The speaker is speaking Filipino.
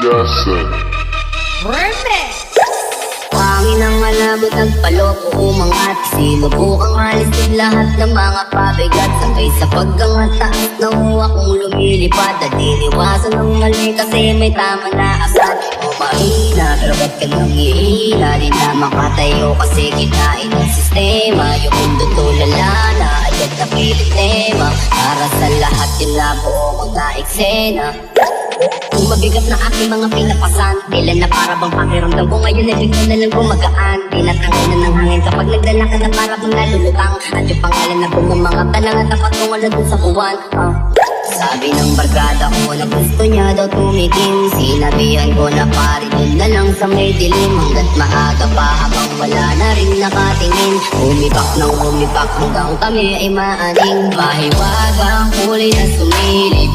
Justin. Pangin ang malabot at paloko umangat. Sinubukang alisin lahat ng mga pabigat. Sabay sa pagkangataas na huwa kong lumilipad. At iniwasan ng mali kasi may tama na asat. O mahina pero ba't ka nang iila? Di na makatayo kasi kinain ng sistema. Yung mundo tulala na agad na pilit tema. Para sa lahat yung nabuo ko na eksena. Kung mabigat na aking mga pinapasan, tila na para bang pakiramdam ko ngayon ay bigla na lang gumagaan. Tinatangay na ng hangin kapag nagdala ka na para bang nalulutang. At yung pangalan na buong mga tanang at tapat kong wala dun sa buwan. Sabi ng barkada ko na gusto niya daw tumikim. Sinabihan ko na pari dun na lang sa may dilim. Hanggat maaga pa habang wala na rin nakatingin. Umipak ng umipak hanggang kami ay maaning. Mahiwaga ang kulay na sumilip.